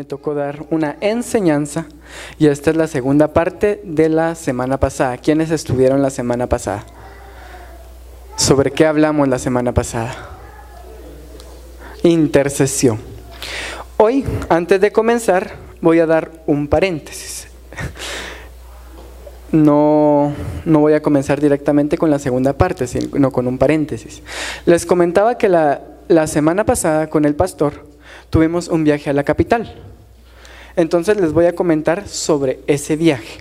tocó dar una enseñanza y esta es la segunda parte de la semana pasada. ¿Quiénes estuvieron la semana pasada? ¿Sobre qué hablamos la semana pasada? Intercesión. Hoy, antes de comenzar, voy a dar un paréntesis. No voy a comenzar directamente con la segunda parte, sino con un paréntesis. Les comentaba que la semana pasada con el pastor tuvimos un viaje a la capital. Entonces les voy a comentar sobre ese viaje.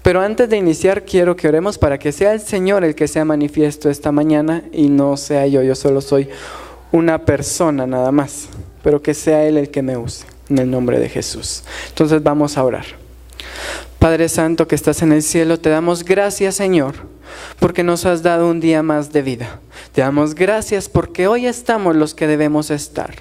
Pero antes de iniciar quiero que oremos para que sea el Señor el que sea manifiesto esta mañana y no sea yo solo soy una persona nada más, pero que sea Él el que me use, en el nombre de Jesús. Entonces vamos a orar. Padre Santo que estás en el cielo, te damos gracias, Señor, porque nos has dado un día más de vida. Te damos gracias porque hoy estamos los que debemos estar.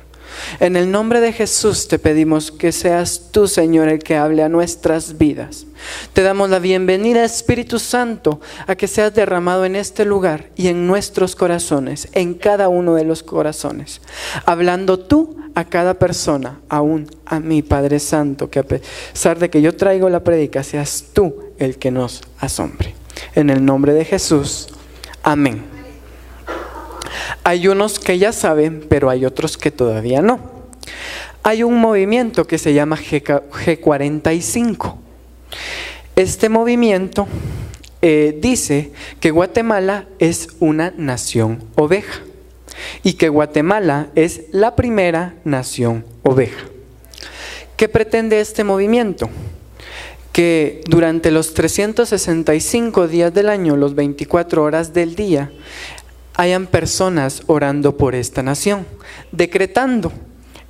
En el nombre de Jesús te pedimos que seas tú, Señor, el que hable a nuestras vidas. Te damos la bienvenida, Espíritu Santo, a que seas derramado en este lugar y en nuestros corazones, en cada uno de los corazones, hablando tú a cada persona, aún a mí, Padre Santo, que a pesar de que yo traigo la prédica, seas tú el que nos asombre. En el nombre de Jesús, amén. Hay unos que ya saben, pero hay otros que todavía no. Hay un movimiento que se llama G45. Este movimiento dice que Guatemala es una nación oveja y que Guatemala es la primera nación oveja. ¿Qué pretende este movimiento? Que durante los 365 días del año, los 24 horas del día, hayan personas orando por esta nación, decretando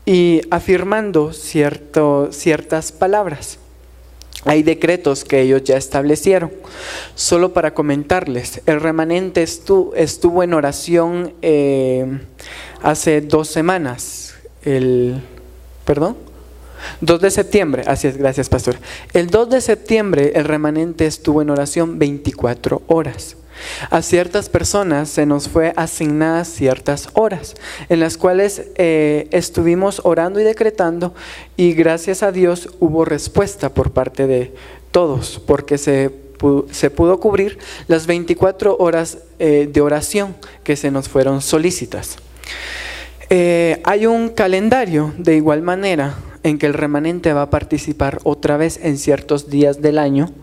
y afirmando ciertas palabras. Hay decretos que ellos ya establecieron. Solo para comentarles, el remanente estuvo en oración hace 2 semanas. 2 de septiembre, así es, gracias pastor. El 2 de septiembre el remanente estuvo en oración 24 horas. A ciertas personas se nos fue asignadas ciertas horas en las cuales estuvimos orando y decretando y gracias a Dios hubo respuesta por parte de todos porque se pudo cubrir las 24 horas de oración que se nos fueron solícitas. Hay un calendario de igual manera en que el remanente va a participar otra vez en ciertos días del año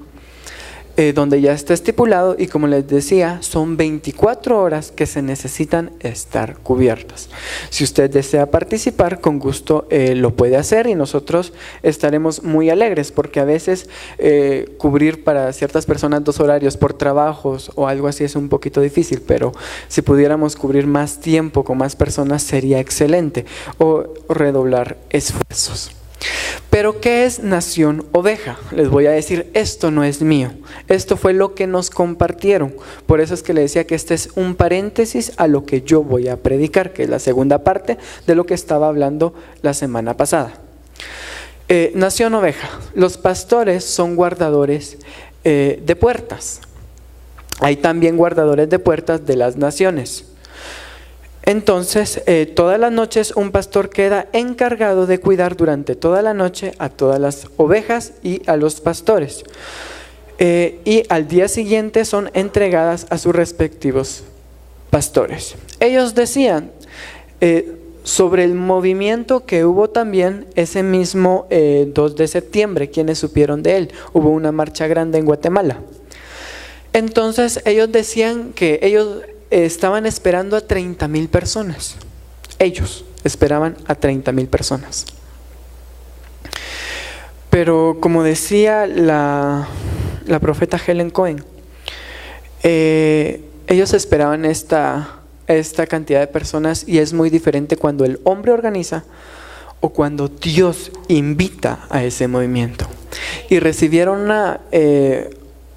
donde ya está estipulado y como les decía, son 24 horas que se necesitan estar cubiertas. Si usted desea participar, con gusto lo puede hacer y nosotros estaremos muy alegres porque a veces cubrir para ciertas personas 2 horarios por trabajos o algo así es un poquito difícil, pero si pudiéramos cubrir más tiempo con más personas sería excelente o redoblar esfuerzos. Pero ¿qué es Nación Oveja? Les voy a decir, esto no es mío, esto fue lo que nos compartieron, por eso es que le decía que este es un paréntesis a lo que yo voy a predicar, que es la segunda parte de lo que estaba hablando la semana pasada. Nación Oveja, los pastores son guardadores de puertas, hay también guardadores de puertas de las naciones. Entonces, todas las noches un pastor queda encargado de cuidar durante toda la noche a todas las ovejas y a los pastores. Y al día siguiente son entregadas a sus respectivos pastores. Ellos decían sobre el movimiento que hubo también ese mismo 2 de septiembre, quienes supieron de él, hubo una marcha grande en Guatemala. Entonces ellos decían que ellos estaban esperando a 30,000 personas. Ellos esperaban a 30,000 personas. Pero como decía la profeta Helen Cohen, ellos esperaban esta cantidad de personas y es muy diferente cuando el hombre organiza o cuando Dios invita a ese movimiento. Y recibieron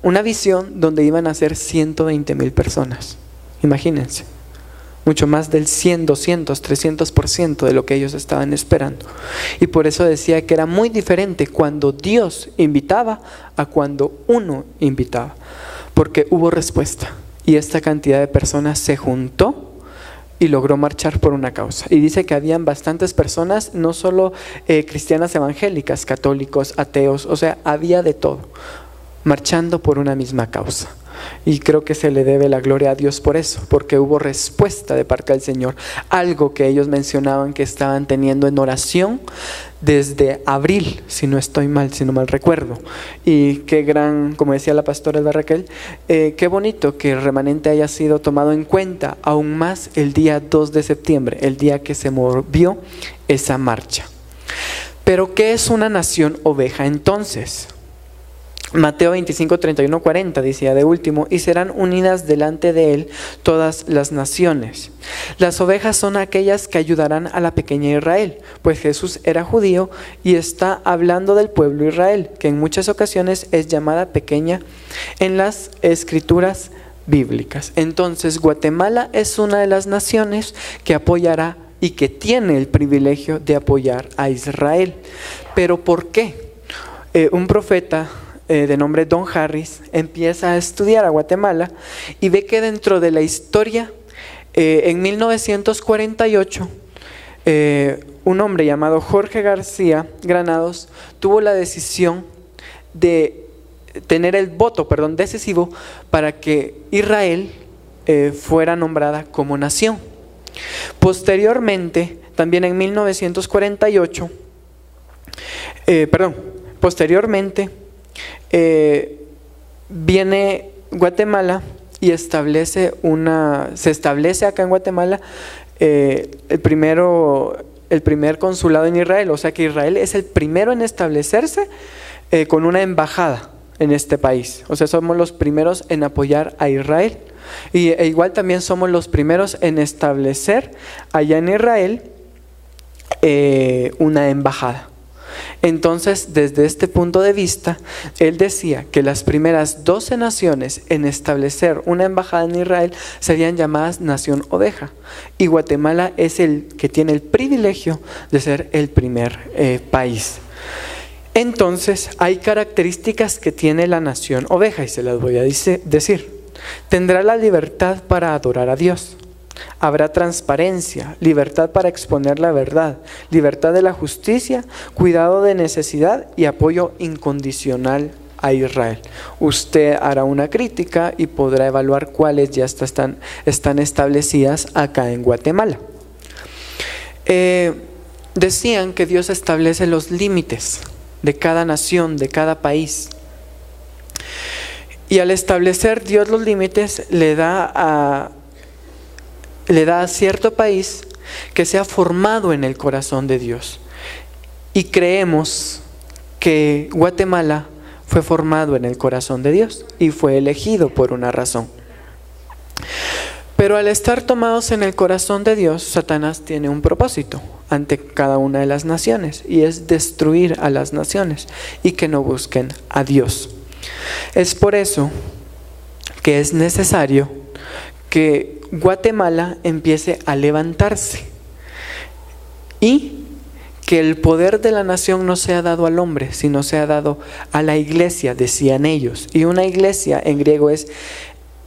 una visión donde iban a ser 120,000 personas. Imagínense, mucho más del 100, 200, 300% de lo que ellos estaban esperando. Y por eso decía que era muy diferente cuando Dios invitaba a cuando uno invitaba, porque hubo respuesta y esta cantidad de personas se juntó y logró marchar por una causa. Y dice que habían bastantes personas, no solo cristianas evangélicas, católicos, ateos, o sea, había de todo, marchando por una misma causa. Y creo que se le debe la gloria a Dios por eso, porque hubo respuesta de parte del Señor. Algo que ellos mencionaban que estaban teniendo en oración desde abril, si no estoy mal, si no mal recuerdo. Y qué gran, como decía la pastora Elba Raquel, qué bonito que el remanente haya sido tomado en cuenta aún más el día 2 de septiembre, el día que se movió esa marcha. Pero ¿qué es una nación oveja entonces? Mateo 25, 31, 40 decía de último: y serán unidas delante de él todas las naciones. Las ovejas son aquellas que ayudarán a la pequeña Israel, pues Jesús era judío y está hablando del pueblo Israel, que en muchas ocasiones es llamada pequeña en las escrituras bíblicas. Entonces Guatemala es una de las naciones que apoyará y que tiene el privilegio de apoyar a Israel. ¿Pero por qué? Un profeta de nombre Don Harris empieza a estudiar a Guatemala y ve que dentro de la historia, en 1948, un hombre llamado Jorge García Granados tuvo la decisión de tener el voto, decisivo para que Israel fuera nombrada como nación. Posteriormente, también en 1948, viene Guatemala y se establece acá en Guatemala el primer consulado en Israel. O sea que Israel es el primero en establecerse con una embajada en este país. O sea, somos los primeros en apoyar a Israel. E igual también somos los primeros en establecer allá en Israel una embajada. Entonces, desde este punto de vista, él decía que las primeras 12 naciones en establecer una embajada en Israel serían llamadas nación oveja, y Guatemala es el que tiene el privilegio de ser el primer país. Entonces, hay características que tiene la nación oveja y se las voy a decir. Tendrá la libertad para adorar a Dios. Habrá transparencia, libertad para exponer la verdad, libertad de la justicia, cuidado de necesidad y apoyo incondicional a Israel. Usted hará una crítica y podrá evaluar cuáles ya están establecidas acá en Guatemala. Decían que Dios establece los límites de cada nación, de cada país. Y al establecer Dios los límites, le da a cierto país que se ha formado en el corazón de Dios. Y creemos que Guatemala fue formado en el corazón de Dios y fue elegido por una razón. Pero al estar tomados en el corazón de Dios, Satanás tiene un propósito ante cada una de las naciones, y es destruir a las naciones y que no busquen a Dios. Es por eso que es necesario que Guatemala empiece a levantarse y que el poder de la nación no sea dado al hombre, sino sea dado a la iglesia, decían ellos. Y una iglesia en griego es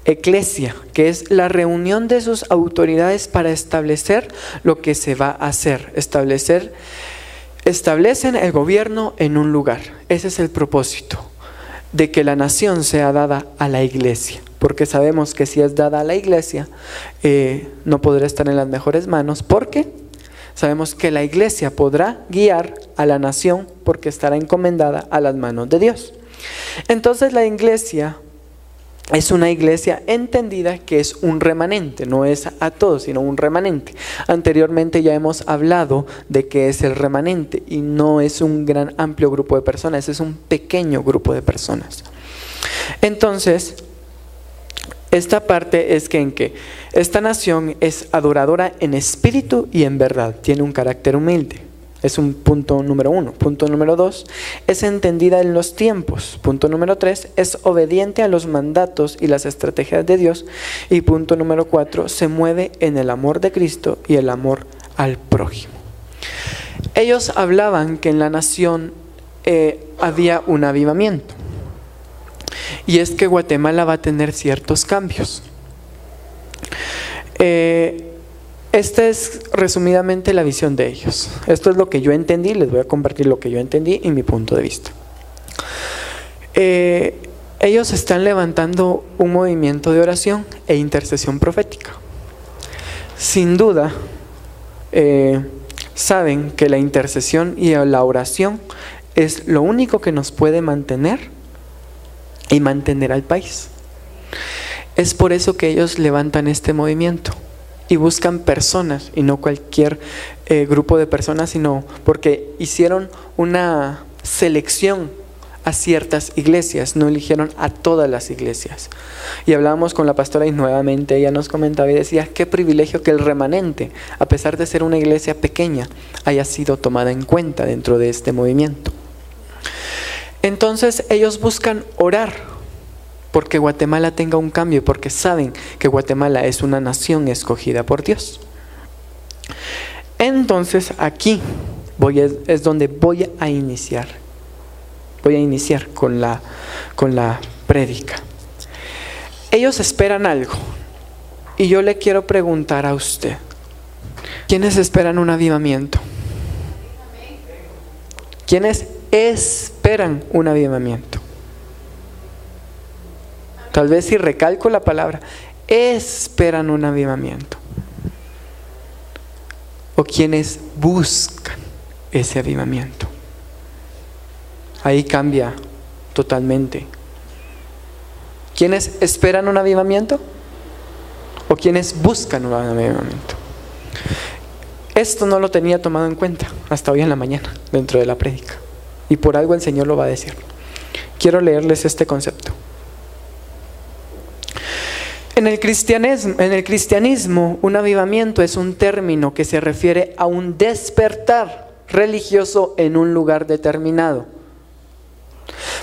eclesia, que es la reunión de sus autoridades para establecer lo que se va a hacer. Establecen el gobierno en un lugar. Ese es el propósito, de que la nación sea dada a la iglesia. Porque sabemos que si es dada a la iglesia, no podrá estar en las mejores manos, porque sabemos que la iglesia podrá guiar a la nación porque estará encomendada a las manos de Dios. Entonces la iglesia es una iglesia entendida que es un remanente, no es a todos, sino un remanente. Anteriormente ya hemos hablado de qué es el remanente, y no es un gran amplio grupo de personas, es un pequeño grupo de personas. Entonces, esta parte es en que esta nación es adoradora en espíritu y en verdad, tiene un carácter humilde. Es un punto número 1. Punto número 2, es entendida en los tiempos. Punto número 3, es obediente a los mandatos y las estrategias de Dios. Y punto número 4, se mueve en el amor de Cristo y el amor al prójimo. Ellos hablaban que en la nación había un avivamiento. Y es que Guatemala va a tener ciertos cambios. Esta es resumidamente la visión de ellos. Esto es lo que yo entendí, les voy a compartir lo que yo entendí y mi punto de vista. Ellos están levantando un movimiento de oración e intercesión profética. Sin duda, saben que la intercesión y la oración es lo único que nos puede mantener y mantener al país. Es por eso que ellos levantan este movimiento y buscan personas, y no cualquier grupo de personas, sino porque hicieron una selección a ciertas iglesias, no eligieron a todas las iglesias. Y hablábamos con la pastora y nuevamente ella nos comentaba y decía, qué privilegio que el remanente, a pesar de ser una iglesia pequeña, haya sido tomada en cuenta dentro de este movimiento. Entonces ellos buscan orar porque Guatemala tenga un cambio, porque saben que Guatemala es una nación escogida por Dios. Entonces aquí es donde voy a iniciar. Voy a iniciar con la prédica. Ellos esperan algo. Y yo le quiero preguntar a usted, ¿quiénes esperan un avivamiento? ¿Quiénes esperan un avivamiento? Tal vez si recalco la palabra, esperan un avivamiento. O quienes buscan ese avivamiento. Ahí cambia totalmente. ¿Quiénes esperan un avivamiento? ¿O quienes buscan un avivamiento? Esto no lo tenía tomado en cuenta hasta hoy en la mañana, dentro de la prédica. Y por algo el Señor lo va a decir. Quiero leerles este concepto. En el cristianismo, un avivamiento es un término que se refiere a un despertar religioso en un lugar determinado.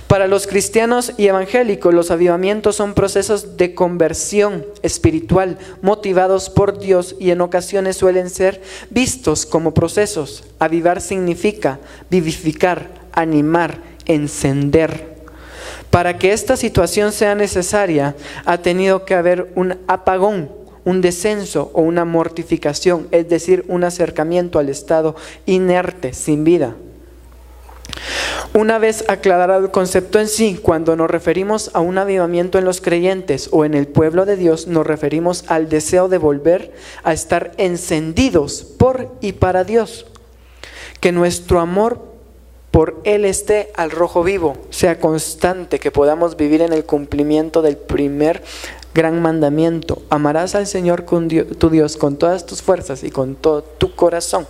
Para los cristianos y evangélicos, los avivamientos son procesos de conversión espiritual motivados por Dios y en ocasiones suelen ser vistos como procesos. Avivar significa vivificar, animar, encender. Para que esta situación sea necesaria, ha tenido que haber un apagón, un descenso o una mortificación, es decir, un acercamiento al estado inerte, sin vida. Una vez aclarado el concepto en sí, cuando nos referimos a un avivamiento en los creyentes o en el pueblo de Dios, nos referimos al deseo de volver a estar encendidos por y para Dios. Que nuestro amor por Él esté al rojo vivo, sea constante, que podamos vivir en el cumplimiento del primer gran mandamiento. Amarás al Señor tu Dios con todas tus fuerzas y con todo tu corazón.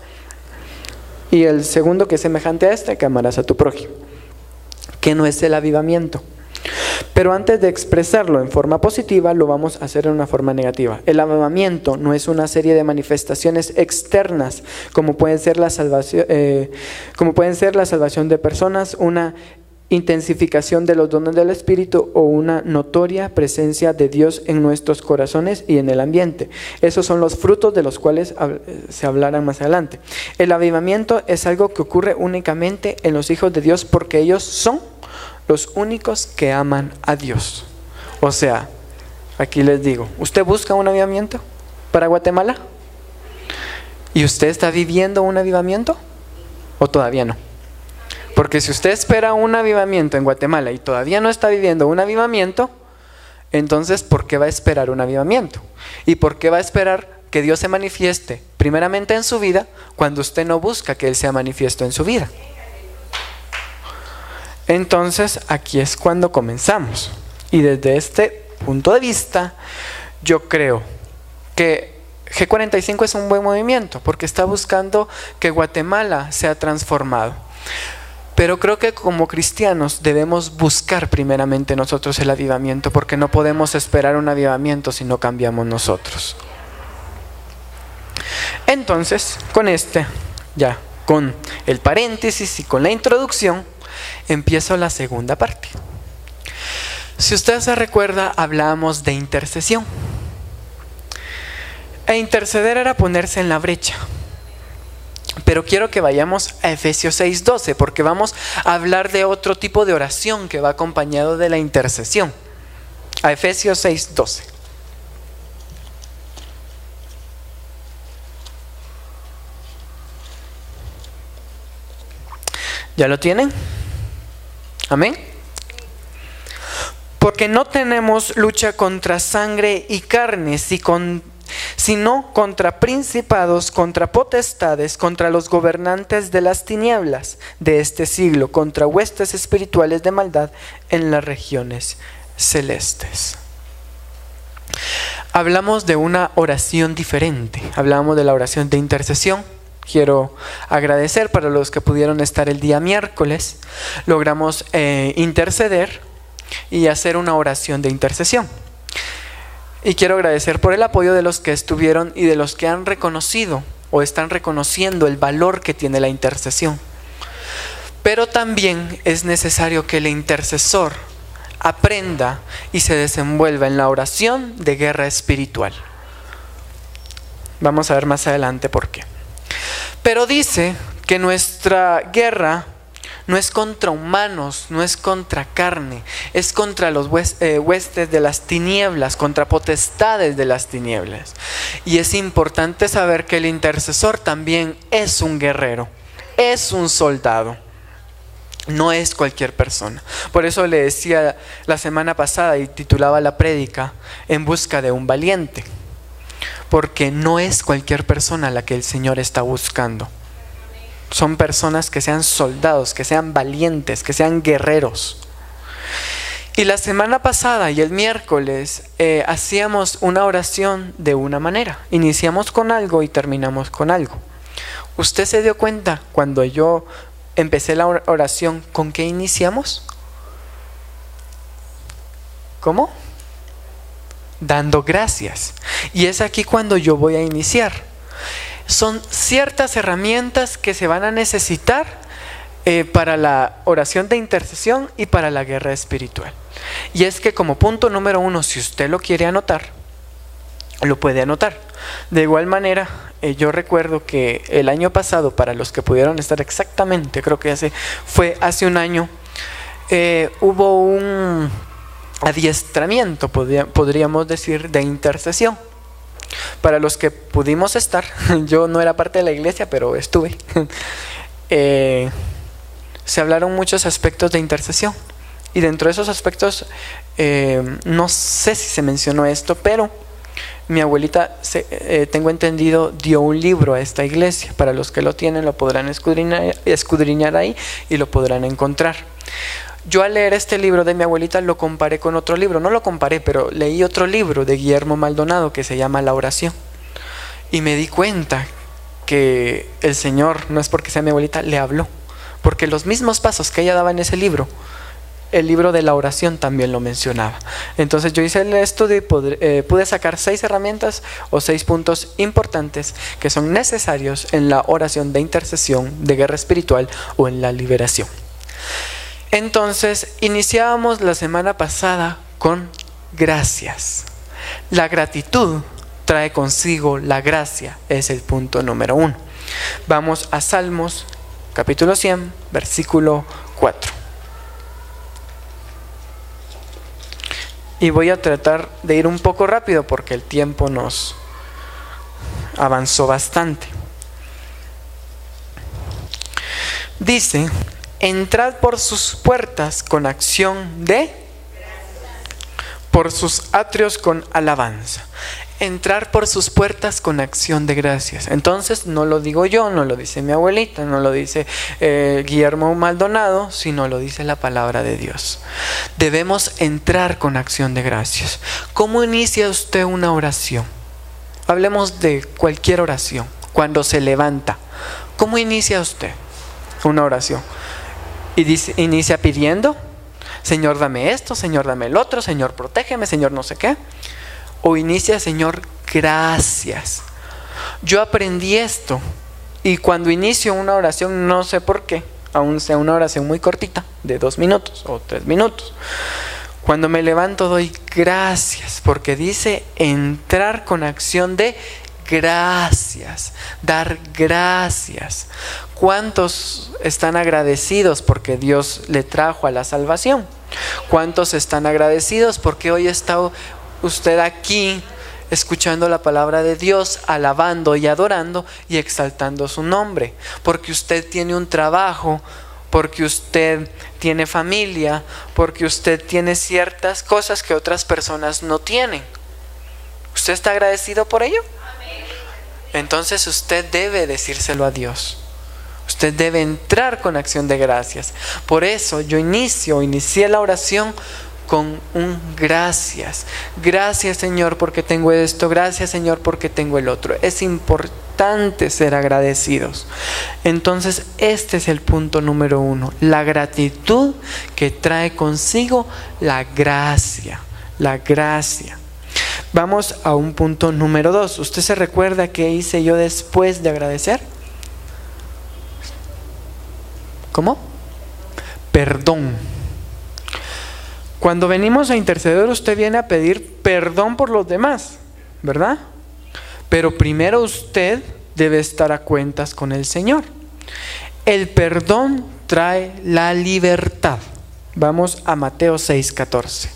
Y el segundo, que es semejante a este, que amarás a tu prójimo, que no es el avivamiento. Pero antes de expresarlo en forma positiva, lo vamos a hacer en una forma negativa. El avivamiento no es una serie de manifestaciones externas, como pueden ser la salvación de personas, una intensificación de los dones del Espíritu o una notoria presencia de Dios en nuestros corazones y en el ambiente. Esos son los frutos de los cuales se hablarán más adelante. El avivamiento es algo que ocurre únicamente en los hijos de Dios porque ellos son los únicos que aman a Dios. O sea, aquí les digo, ¿usted busca un avivamiento para Guatemala? ¿Y usted está viviendo un avivamiento? ¿O todavía no? Porque si usted espera un avivamiento en Guatemala y todavía no está viviendo un avivamiento, entonces ¿por qué va a esperar un avivamiento? ¿Y por qué va a esperar que Dios se manifieste primeramente en su vida cuando usted no busca que Él sea manifiesto en su vida? Entonces aquí es cuando comenzamos. Y desde este punto de vista, yo creo que G45 es un buen movimiento porque está buscando que Guatemala sea transformado. Pero creo que como cristianos debemos buscar primeramente nosotros el avivamiento, porque no podemos esperar un avivamiento si no cambiamos nosotros. Entonces, con con el paréntesis y con la introducción, empiezo la segunda parte. Si usted se recuerda, hablamos de intercesión. E interceder era ponerse en la brecha. Pero quiero que vayamos a Efesios 6:12, porque vamos a hablar de otro tipo de oración que va acompañado de la intercesión. A Efesios 6:12. ¿Ya lo tienen? Amén. Porque no tenemos lucha contra sangre y carne, sino contra principados, contra potestades, contra los gobernantes de las tinieblas de este siglo, contra huestes espirituales de maldad en las regiones celestes. Hablamos de una oración diferente, hablamos de la oración de intercesión. Quiero agradecer para los que pudieron estar el día miércoles. Logramos interceder y hacer una oración de intercesión. Y quiero agradecer por el apoyo de los que estuvieron y de los que han reconocido o están reconociendo el valor que tiene la intercesión. Pero también es necesario que el intercesor aprenda y se desenvuelva en la oración de guerra espiritual. Vamos a ver más adelante por qué. Pero dice que nuestra guerra no es contra humanos, no es contra carne, es contra los huestes de las tinieblas, contra potestades de las tinieblas. Y es importante saber que el intercesor también es un guerrero, es un soldado. No es cualquier persona. Por eso le decía la semana pasada y titulaba la prédica En busca de un valiente. Porque no es cualquier persona la que el Señor está buscando. Son personas que sean soldados, que sean valientes, que sean guerreros. Y la semana pasada y el miércoles hacíamos una oración de una manera. Iniciamos con algo y terminamos con algo. ¿Usted se dio cuenta cuando yo empecé la oración con qué iniciamos? ¿Cómo? Dando gracias. Y es aquí cuando yo voy a iniciar. Son ciertas herramientas que se van a necesitar para la oración de intercesión y para la guerra espiritual. Y es que como punto número 1, si usted lo quiere anotar, lo puede anotar. De igual manera, yo recuerdo que el año pasado, para los que pudieron estar exactamente, creo que fue hace un año, hubo un adiestramiento, podríamos decir, de intercesión. Para los que pudimos estar, yo no era parte de la iglesia, pero estuve, se hablaron muchos aspectos de intercesión. Y dentro de esos aspectos, no sé si se mencionó esto, pero mi abuelita, tengo entendido, dio un libro a esta iglesia. Para los que lo tienen, lo podrán escudriñar ahí y lo podrán encontrar. Yo al leer este libro de mi abuelita lo comparé con otro libro. No lo comparé, pero leí otro libro de Guillermo Maldonado que se llama La Oración. Y me di cuenta que el Señor, no es porque sea mi abuelita, le habló. Porque los mismos pasos que ella daba en ese libro, el libro de la oración también lo mencionaba. Entonces yo hice el estudio y pude sacar 6 herramientas o 6 puntos importantes que son necesarios en la oración de intercesión, de guerra espiritual o en la liberación. Entonces iniciábamos la semana pasada con gracias. La gratitud trae consigo la gracia, es el punto número 1. Vamos a Salmos capítulo 100, versículo 4. Y voy a tratar de ir un poco rápido porque el tiempo nos avanzó bastante. Dice: entrad por sus puertas con acción de, por sus atrios con alabanza. Entrar por sus puertas con acción de gracias. Entonces no lo digo yo, no lo dice mi abuelita, no lo dice Guillermo Maldonado, sino lo dice la palabra de Dios. Debemos entrar con acción de gracias. ¿Cómo inicia usted una oración? Hablemos de cualquier oración. Cuando se levanta, ¿cómo inicia usted una oración? Y dice, inicia pidiendo: Señor, dame esto, Señor, dame el otro, Señor, protégeme, Señor, no sé qué. O inicia: Señor, gracias. Yo aprendí esto, y cuando inicio una oración, no sé por qué, aun sea una oración muy cortita, de 2 minutos o 3 minutos, cuando me levanto doy gracias, porque dice entrar con acción de gracias, dar gracias. ¿Cuántos están agradecidos porque Dios le trajo a la salvación? ¿Cuántos están agradecidos porque hoy está usted aquí escuchando la palabra de Dios, alabando y adorando y exaltando su nombre? Porque usted tiene un trabajo, porque usted tiene familia, porque usted tiene ciertas cosas que otras personas no tienen. ¿Usted está agradecido por ello? Entonces usted debe decírselo a Dios. Usted debe entrar con acción de gracias. Por eso yo inicié la oración con un gracias. Gracias, Señor, porque tengo esto. Gracias, Señor, porque tengo el otro. Es importante ser agradecidos. Entonces este es el punto número 1. La gratitud que trae consigo la gracia. La gracia. Vamos a un punto número 2. ¿Usted se recuerda qué hice yo después de agradecer? ¿Cómo? Perdón. Cuando venimos a interceder, usted viene a pedir perdón por los demás, ¿verdad? Pero primero usted debe estar a cuentas con el Señor. El perdón trae la libertad. Vamos a Mateo 6:14.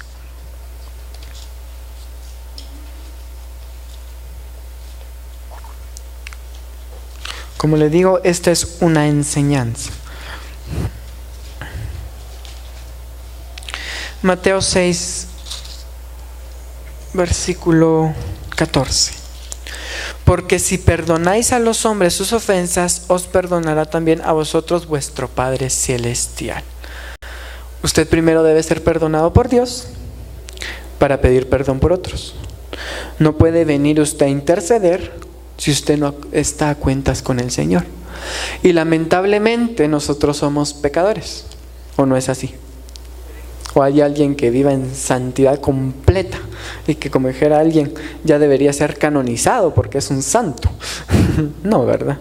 Como le digo, esta es una enseñanza. Mateo 6, versículo 14. Porque si perdonáis a los hombres sus ofensas, os perdonará también a vosotros vuestro Padre Celestial. Usted primero debe ser perdonado por Dios para pedir perdón por otros. No puede venir usted a interceder si usted no está a cuentas con el Señor. Y lamentablemente nosotros somos pecadores, ¿o no es así? O hay alguien que viva en santidad completa y que, como dijera alguien, ya debería ser canonizado porque es un santo. No, ¿verdad?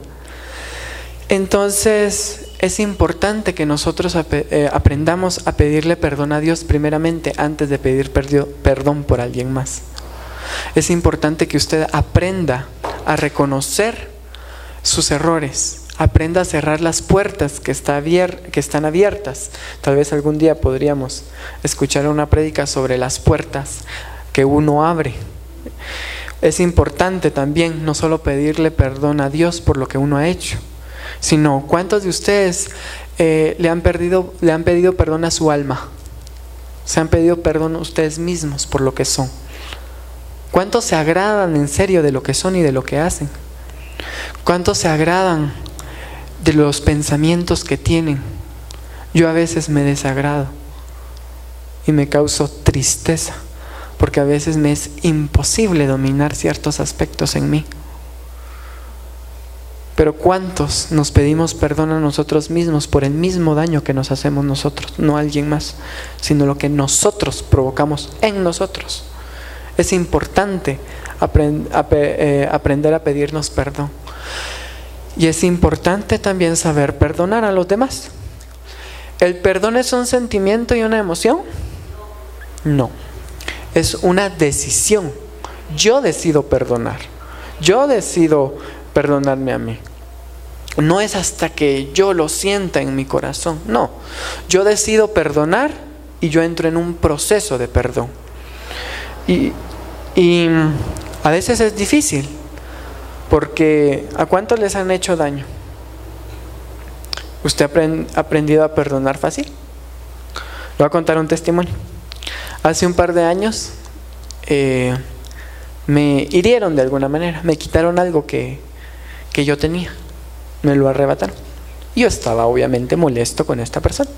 Entonces es importante que nosotros aprendamos a pedirle perdón a Dios primeramente antes de pedir perdón por alguien más. Es importante que usted aprenda a reconocer sus errores. Aprenda a cerrar las puertas que están abiertas. Tal vez algún día podríamos escuchar una prédica sobre las puertas que uno abre. Es importante también no solo pedirle perdón a Dios por lo que uno ha hecho, sino ¿cuántos de ustedes le han pedido perdón a su alma? Se han pedido perdón a ustedes mismos por lo que son. ¿Cuántos se agradan en serio de lo que son y de lo que hacen? ¿Cuántos se agradan de los pensamientos que tienen? Yo a veces me desagrado y me causo tristeza porque a veces me es imposible dominar ciertos aspectos en mí. Pero ¿cuántos nos pedimos perdón a nosotros mismos por el mismo daño que nos hacemos nosotros? No a alguien más, sino lo que nosotros provocamos en nosotros. Es importante aprender a pedirnos perdón. Y es importante también saber perdonar a los demás. ¿El perdón es un sentimiento y una emoción? No, es una decisión. Yo decido perdonar. Yo decido perdonarme a mí. No es hasta que yo lo sienta en mi corazón. No, yo decido perdonar y yo entro en un proceso de perdón. Y a veces es difícil. Porque ¿a cuántos les han hecho daño? ¿Usted ha aprendido a perdonar fácil? Le voy a contar un testimonio. Hace un par de años me hirieron de alguna manera. Me quitaron algo que yo tenía. Me lo arrebataron. Yo estaba obviamente molesto con esta persona.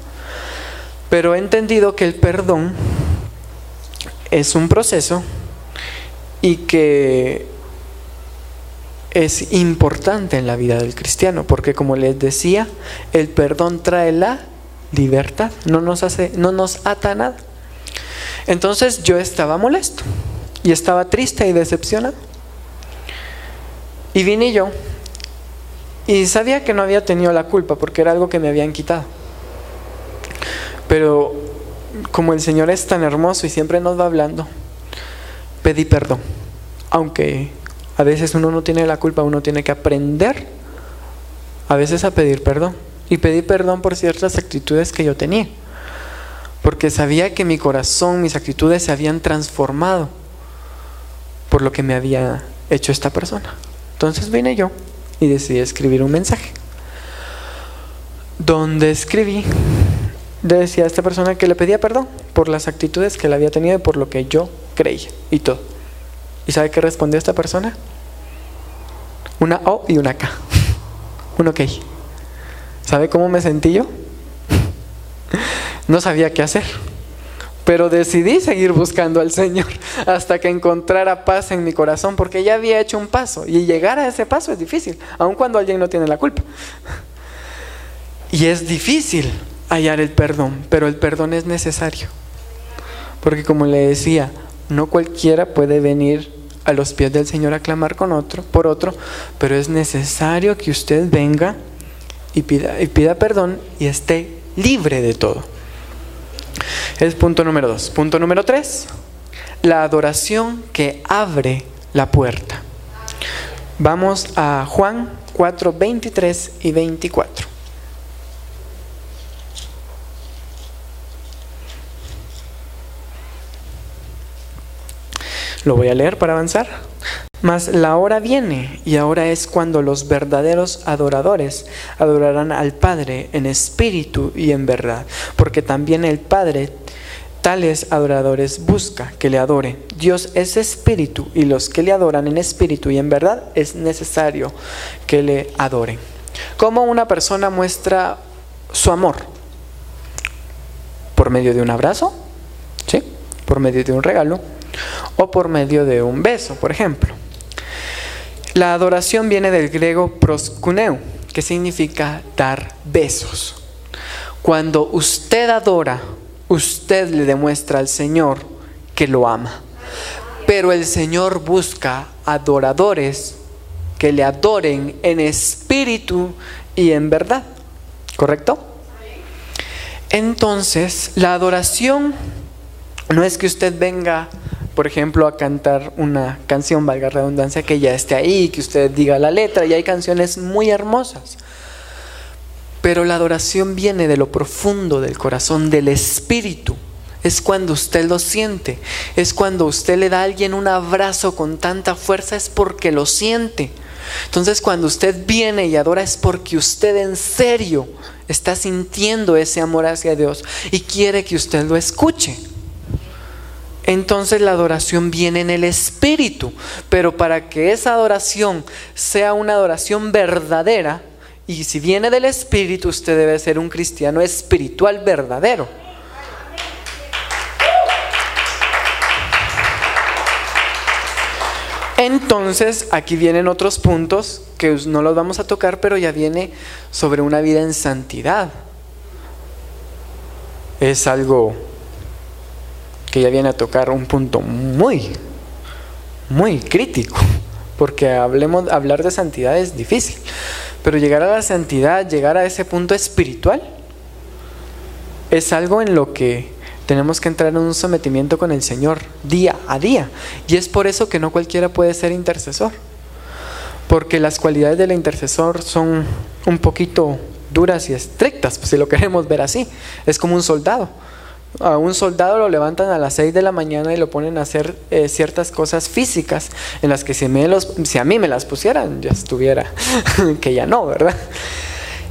Pero he entendido que el perdón es un proceso y que es importante en la vida del cristiano, porque como les decía, el perdón trae la libertad, no nos ata a nada. Entonces yo estaba molesto y estaba triste y decepcionado. Y vine yo y sabía que no había tenido la culpa porque era algo que me habían quitado. Pero como el Señor es tan hermoso y siempre nos va hablando, pedí perdón, aunque a veces uno no tiene la culpa, uno tiene que aprender a veces a pedir perdón. Y pedí perdón por ciertas actitudes que yo tenía. Porque sabía que mi corazón, mis actitudes se habían transformado por lo que me había hecho esta persona. Entonces vine yo y decidí escribir un mensaje. donde escribí, decía a esta persona que le pedía perdón por las actitudes que él había tenido y por lo que yo creía y todo. ¿Y sabe qué respondió esta persona? Una O y una K. Un ok. ¿Sabe cómo me sentí yo? No sabía qué hacer, pero decidí seguir buscando al Señor hasta que encontrara paz en mi corazón, porque ya había hecho un paso y llegar a ese paso es difícil, aun cuando alguien no tiene la culpa. Y es difícil hallar el perdón, pero el perdón es necesario, porque como le decía, no cualquiera puede venir a los pies del Señor a clamar por otro, pero es necesario que usted venga y pida perdón y esté libre de todo. Es punto número 2. Punto número 3, la adoración que abre la puerta. Vamos a Juan 4, 23 y 24. Lo voy a leer para avanzar. Mas la hora viene, y ahora es cuando los verdaderos adoradores adorarán al Padre en espíritu y en verdad, porque también el Padre tales adoradores busca que le adoren. Dios es espíritu, y los que le adoran en espíritu y en verdad es necesario que le adoren. ¿Cómo una persona muestra su amor? ¿Por medio de un abrazo? ¿Sí? ¿Por medio de un regalo? ¿O por medio de un beso, por ejemplo? La adoración viene del griego proskuneo, que significa dar besos. Cuando usted adora, usted le demuestra al Señor que lo ama. Pero el Señor busca adoradores que le adoren en espíritu y en verdad. ¿Correcto? Entonces, la adoración no es que usted venga, por ejemplo, a cantar una canción, valga la redundancia, que ya esté ahí, que usted diga la letra, y hay canciones muy hermosas. Pero la adoración viene de lo profundo del corazón, del espíritu. Es cuando usted lo siente, es cuando usted le da a alguien un abrazo con tanta fuerza, es porque lo siente. Entonces, cuando usted viene y adora, es porque usted en serio está sintiendo ese amor hacia Dios y quiere que usted lo escuche. Entonces la adoración viene en el espíritu, pero para que esa adoración sea una adoración verdadera, y si viene del espíritu, usted debe ser un cristiano espiritual verdadero. Entonces aquí vienen otros puntos que no los vamos a tocar, pero ya viene sobre una vida en santidad. Es algo que ya viene a tocar un punto muy crítico, porque hablar de santidad es difícil, pero llegar a la santidad, llegar a ese punto espiritual, es algo en lo que tenemos que entrar en un sometimiento con el Señor día a día, y es por eso que no cualquiera puede ser intercesor, porque las cualidades del intercesor son un poquito duras y estrictas, pues si lo queremos ver así. Es como un soldado. A un soldado lo levantan a las 6 de la mañana y lo ponen a hacer ciertas cosas físicas en las que si a mí me las pusieran, ya estuviera, que ya no, ¿verdad?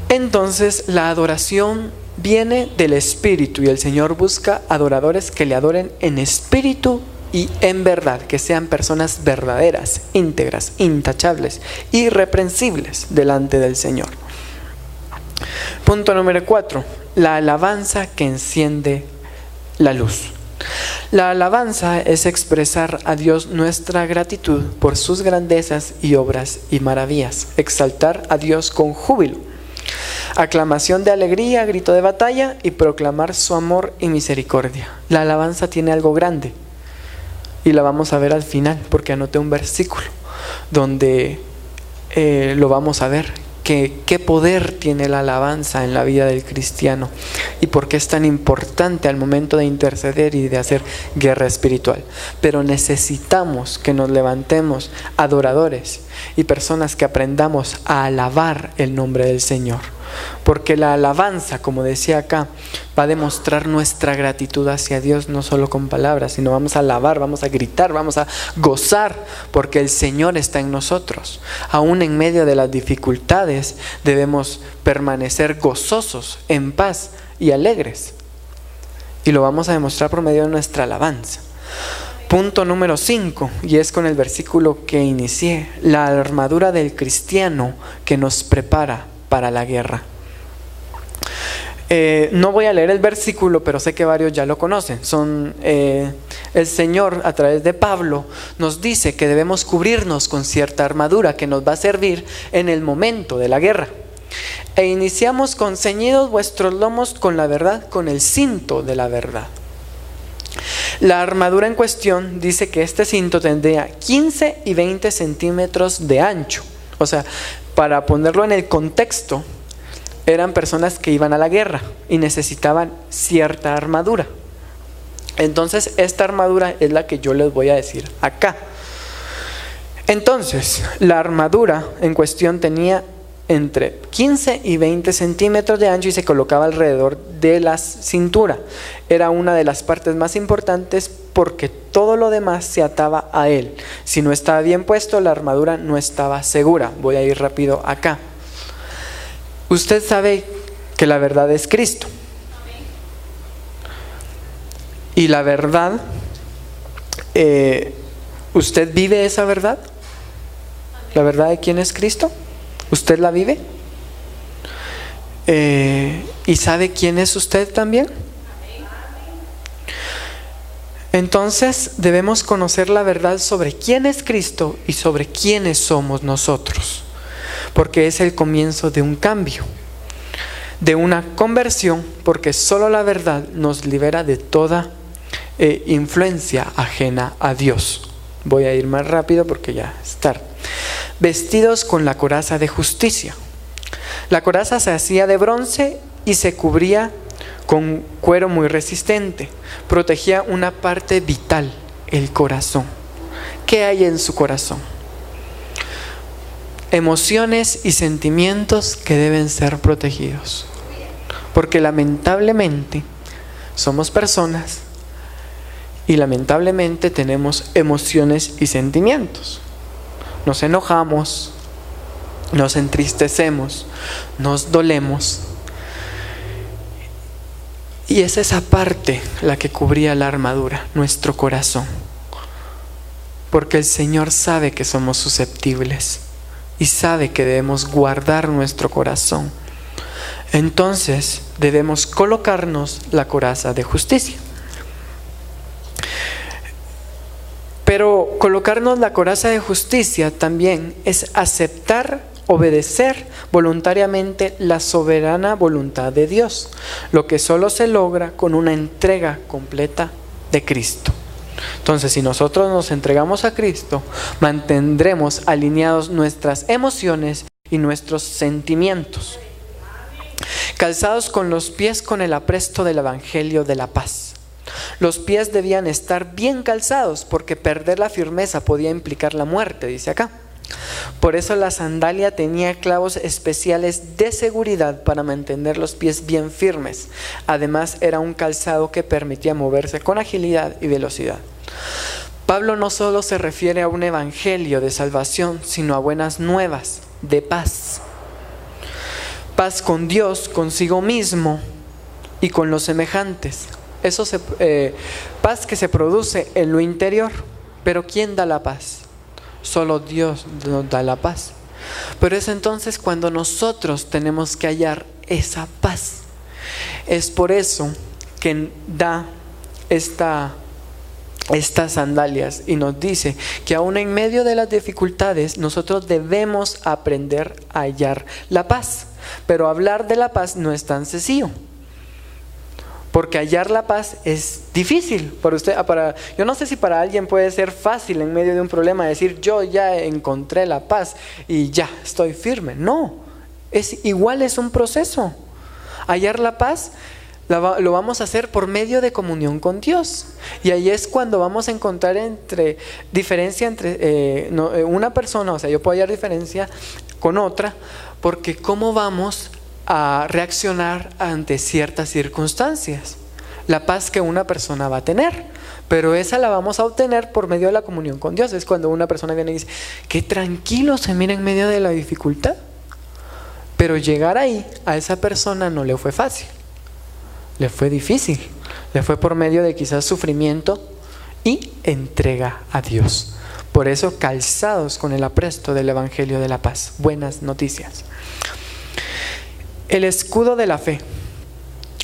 Entonces la adoración viene del espíritu, y el Señor busca adoradores que le adoren en espíritu y en verdad, que sean personas verdaderas, íntegras, intachables, irreprensibles delante del Señor. Punto número 4, la alabanza que enciende la luz. La alabanza es expresar a Dios nuestra gratitud por sus grandezas y obras y maravillas, exaltar a Dios con júbilo, aclamación de alegría, grito de batalla, y proclamar su amor y misericordia. La alabanza tiene algo grande, y la vamos a ver al final, porque anoté un versículo donde lo vamos a ver. Qué poder tiene la alabanza en la vida del cristiano y por qué es tan importante al momento de interceder y de hacer guerra espiritual. Pero necesitamos que nos levantemos adoradores y personas que aprendamos a alabar el nombre del Señor, Porque la alabanza, como decía acá, va a demostrar nuestra gratitud hacia Dios, no solo con palabras, sino vamos a alabar, vamos a gritar, vamos a gozar, porque el Señor está en nosotros. Aún en medio de las dificultades debemos permanecer gozosos, en paz y alegres. Y lo vamos a demostrar por medio de nuestra alabanza. Punto número 5, y es con el versículo que inicié: la armadura del cristiano que nos prepara para la guerra. No voy a leer el versículo, pero sé que varios ya lo conocen. El Señor, a través de Pablo, nos dice que debemos cubrirnos con cierta armadura que nos va a servir en el momento de la guerra. E iniciamos con: ceñidos vuestros lomos con la verdad, con el cinto de la verdad. La armadura en cuestión dice que este cinto tendría 15 y 20 centímetros de ancho. O sea, para ponerlo en el contexto, eran personas que iban a la guerra y necesitaban cierta armadura. Entonces, esta armadura es la que yo les voy a decir acá. Entonces, la armadura en cuestión tenía entre 15 y 20 centímetros de ancho y se colocaba alrededor de la cintura. Era una de las partes más importantes porque todo lo demás se ataba a él. Si no estaba bien puesto, la armadura no estaba segura. Voy a ir rápido acá. Usted sabe que la verdad es Cristo. Y la verdad, ¿usted vive esa verdad? ¿La verdad de quién es Cristo? ¿Usted la vive? ¿Y sabe quién es usted también? Entonces debemos conocer la verdad sobre quién es Cristo y sobre quiénes somos nosotros, porque es el comienzo de un cambio, de una conversión, porque solo la verdad nos libera de toda influencia ajena a Dios. Voy a ir más rápido porque ya es tarde. Vestidos con la coraza de justicia. La coraza se hacía de bronce y se cubría con cuero muy resistente. Protegía una parte vital, el corazón. ¿Qué hay en su corazón? Emociones y sentimientos que deben ser protegidos. Porque lamentablemente somos personas y lamentablemente tenemos emociones y sentimientos. Nos enojamos, nos entristecemos, nos dolemos. Y es esa parte la que cubría la armadura, nuestro corazón. Porque el Señor sabe que somos susceptibles y sabe que debemos guardar nuestro corazón. Entonces debemos colocarnos la coraza de justicia. Pero colocarnos la coraza de justicia también es aceptar, obedecer voluntariamente la soberana voluntad de Dios, lo que solo se logra con una entrega completa de Cristo. Entonces, si nosotros nos entregamos a Cristo, mantendremos alineados nuestras emociones y nuestros sentimientos, calzados con los pies con el apresto del Evangelio de la paz. Los pies debían estar bien calzados porque perder la firmeza podía implicar la muerte, dice acá. Por eso la sandalia tenía clavos especiales de seguridad para mantener los pies bien firmes. Además, era un calzado que permitía moverse con agilidad y velocidad. Pablo no solo se refiere a un evangelio de salvación, sino a buenas nuevas de paz. Paz con Dios, consigo mismo y con los semejantes. Paz que se produce en lo interior. Pero ¿quién da la paz? Solo Dios nos da la paz. Pero es entonces cuando nosotros tenemos que hallar esa paz. Es por eso que da estas sandalias y nos dice que aún en medio de las dificultades nosotros debemos aprender a hallar la paz. Pero hablar de la paz no es tan sencillo, porque hallar la paz es difícil para usted. Yo no sé si para alguien puede ser fácil en medio de un problema decir yo ya encontré la paz y ya estoy firme. No, es un proceso. Hallar la paz lo vamos a hacer por medio de comunión con Dios. Y ahí es cuando vamos a encontrar diferencia entre una persona, o sea, yo puedo hallar diferencia con otra, porque cómo vamos a reaccionar ante ciertas circunstancias, la paz que una persona va a tener. Pero esa la vamos a obtener por medio de la comunión con Dios. Es cuando una persona viene y dice, qué tranquilo se mira en medio de la dificultad. Pero llegar ahí, a esa persona no le fue fácil, le fue difícil, le fue por medio de quizás sufrimiento y entrega a Dios. Por eso, calzados con el apresto del Evangelio de la paz. Buenas noticias. El escudo de la fe.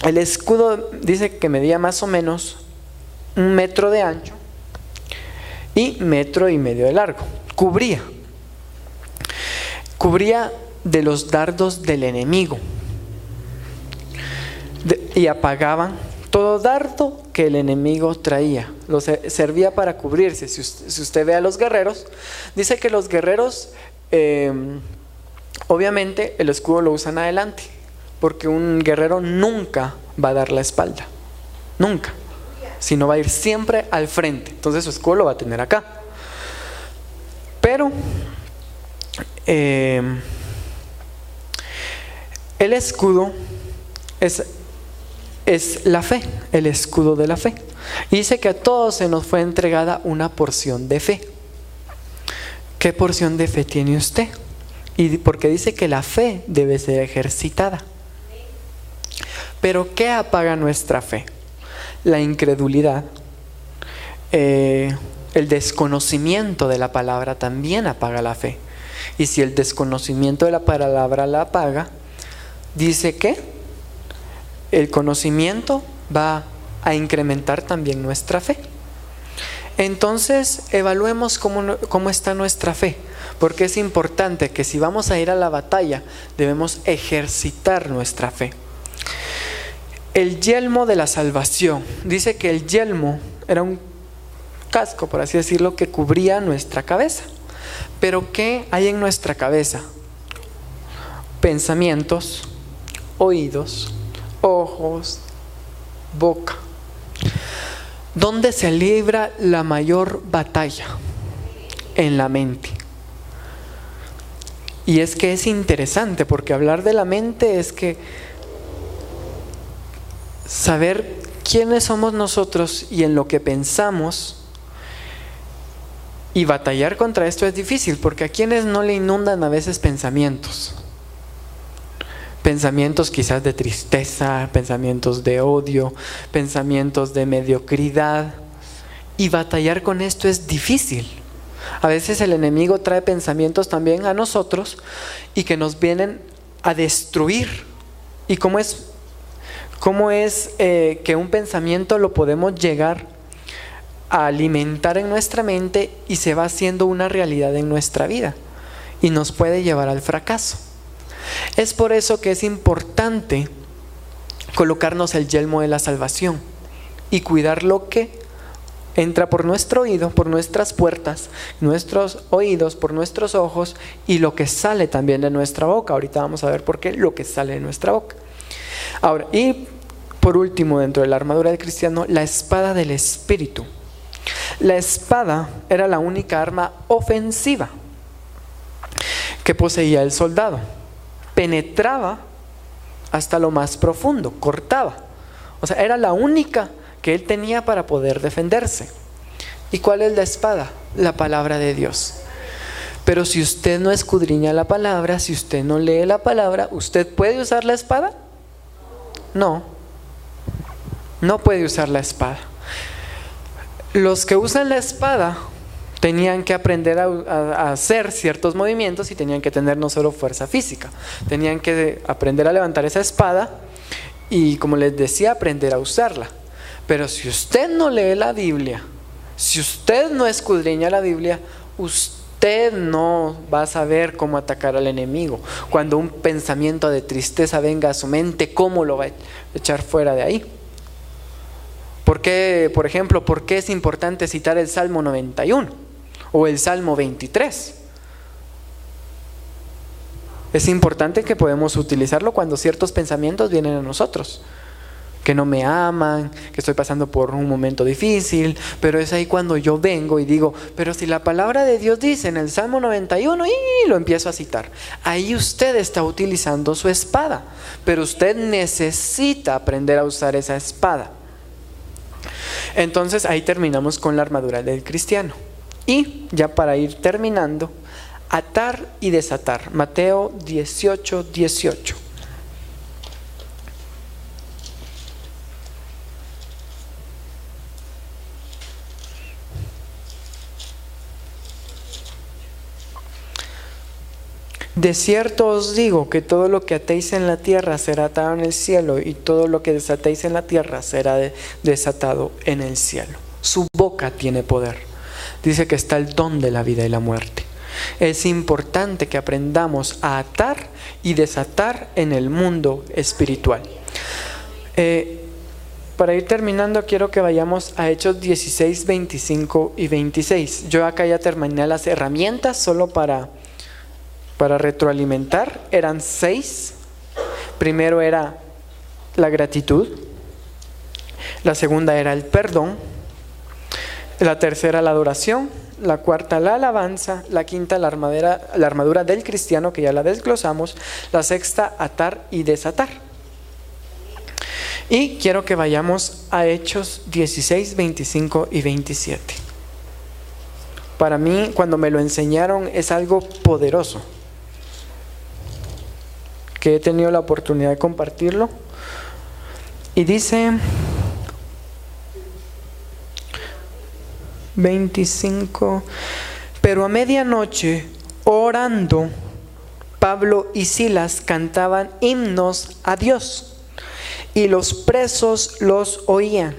El escudo dice que medía más o menos 1 metro de ancho y 1,5 metros de largo. Cubría de los dardos del enemigo y apagaban todo dardo que el enemigo traía. Servía para cubrirse. Si usted ve a los guerreros, dice que los guerreros obviamente el escudo lo usan adelante, porque un guerrero nunca va a dar la espalda, nunca, sino va a ir siempre al frente. Entonces su escudo lo va a tener acá. Pero el escudo es la fe, el escudo de la fe. Y dice que a todos se nos fue entregada una porción de fe. ¿Qué porción de fe tiene usted? Y porque dice que la fe debe ser ejercitada. Pero ¿qué apaga nuestra fe? La incredulidad, el desconocimiento de la palabra también apaga la fe. Y si el desconocimiento de la palabra la apaga, dice que el conocimiento va a incrementar también nuestra fe. Entonces evaluemos cómo está nuestra fe, porque es importante que si vamos a ir a la batalla debemos ejercitar nuestra fe. El yelmo de la salvación. Dice que el yelmo era un casco, por así decirlo, que cubría nuestra cabeza. Pero ¿qué hay en nuestra cabeza? Pensamientos, oídos, ojos, boca. ¿Dónde se libra la mayor batalla? En la mente. Y es que es interesante, porque hablar de la mente es que saber quiénes somos nosotros y en lo que pensamos, y batallar contra esto es difícil, porque a quienes no le inundan a veces pensamientos quizás de tristeza, pensamientos de odio, pensamientos de mediocridad, y batallar con esto es difícil. A veces el enemigo trae pensamientos también a nosotros y que nos vienen a destruir. ¿Y cómo es que un pensamiento lo podemos llegar a alimentar en nuestra mente y se va haciendo una realidad en nuestra vida y nos puede llevar al fracaso? Es por eso que es importante colocarnos el yelmo de la salvación y cuidar lo que entra por nuestro oído, por nuestras puertas, nuestros oídos, por nuestros ojos, y lo que sale también de nuestra boca. Ahorita vamos a ver por qué lo que sale de nuestra boca. Ahora, y por último, dentro de la armadura del cristiano, la espada del Espíritu. La espada era la única arma ofensiva que poseía el soldado. Penetraba hasta lo más profundo, cortaba. O sea, era la única que él tenía para poder defenderse. ¿Y cuál es la espada? La palabra de Dios. Pero si usted no escudriña la palabra, si usted no lee la palabra, ¿usted puede usar la espada? No puede usar la espada. Los que usan la espada tenían que aprender a hacer ciertos movimientos y tenían que tener no solo fuerza física, tenían que aprender a levantar esa espada y, como les decía, aprender a usarla. Pero si usted no lee la Biblia, si usted no escudriña la Biblia, usted no va a saber cómo atacar al enemigo. Cuando un pensamiento de tristeza venga a su mente, ¿cómo lo va a echar fuera de ahí? ¿Por qué, por ejemplo, por qué es importante citar el Salmo 91 o el Salmo 23? Es importante que podemos utilizarlo cuando ciertos pensamientos vienen a nosotros. que no me aman, que estoy pasando por un momento difícil, pero es ahí cuando yo vengo y digo, pero si la palabra de Dios dice en el Salmo 91 y lo empiezo a citar, ahí usted está utilizando su espada, pero usted necesita aprender a usar esa espada. Entonces ahí terminamos con la armadura del cristiano. Y ya para ir terminando, atar y desatar, Mateo 18:18. De cierto os digo que todo lo que atéis en la tierra será atado en el cielo, y todo lo que desatéis en la tierra será desatado en el cielo. Su boca tiene poder. Dice que está el don de la vida y la muerte. Es importante que aprendamos a atar y desatar en el mundo espiritual. Para ir terminando, quiero que vayamos a Hechos 16, 25 y 26. Yo acá ya terminé las herramientas solo para retroalimentar. Eran 6. Primero era la gratitud, la segunda era el perdón, la tercera la adoración, la cuarta la alabanza, la quinta la armadura del cristiano, que ya la desglosamos, la sexta atar y desatar. Y quiero que vayamos a Hechos 16, 25 y 27. Para mí, cuando me lo enseñaron, es algo poderoso, que he tenido la oportunidad de compartirlo. Y dice 25: pero a medianoche, orando, Pablo y Silas cantaban himnos a Dios, y los presos los oían.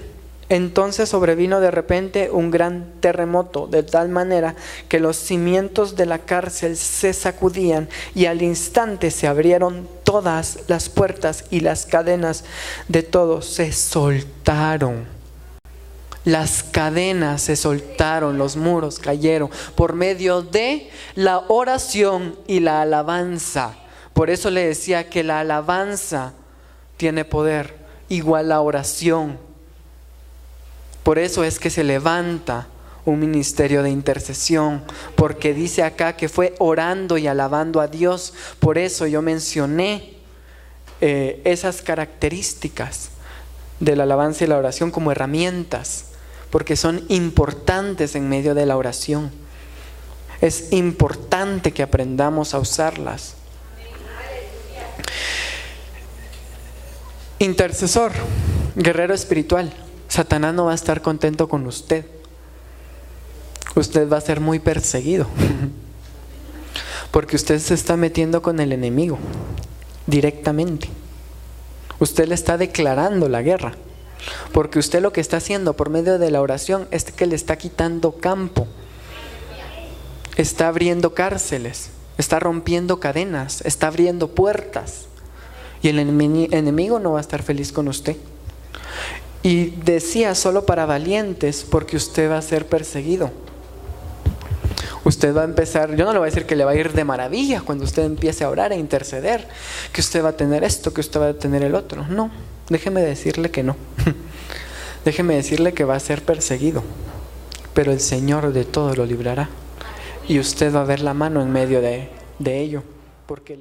Entonces sobrevino de repente un gran terremoto, de tal manera que los cimientos de la cárcel se sacudían, y al instante se abrieron todas las puertas y las cadenas de todos se soltaron. Las cadenas se soltaron, los muros cayeron por medio de la oración y la alabanza. Por eso le decía que la alabanza tiene poder, igual la oración. Por eso es que se levanta un ministerio de intercesión, porque dice acá que fue orando y alabando a Dios. Por eso yo mencioné esas características de la alabanza y la oración como herramientas, porque son importantes en medio de la oración. Es importante que aprendamos a usarlas. Intercesor, guerrero espiritual. Satanás no va a estar contento con usted. Usted va a ser muy perseguido, porque usted se está metiendo con el enemigo directamente. Usted le está declarando la guerra, porque usted lo que está haciendo por medio de la oración es que le está quitando campo, está abriendo cárceles, está rompiendo cadenas, está abriendo puertas, y el enemigo no va a estar feliz con usted. Y decía solo para valientes, porque usted va a ser perseguido. Usted va a empezar, yo no le voy a decir que le va a ir de maravilla cuando usted empiece a orar e interceder, que usted va a tener esto, que usted va a tener el otro. No, déjeme decirle que no. Déjeme decirle que va a ser perseguido, pero el Señor de todo lo librará, y usted va a ver la mano en medio de ello, porque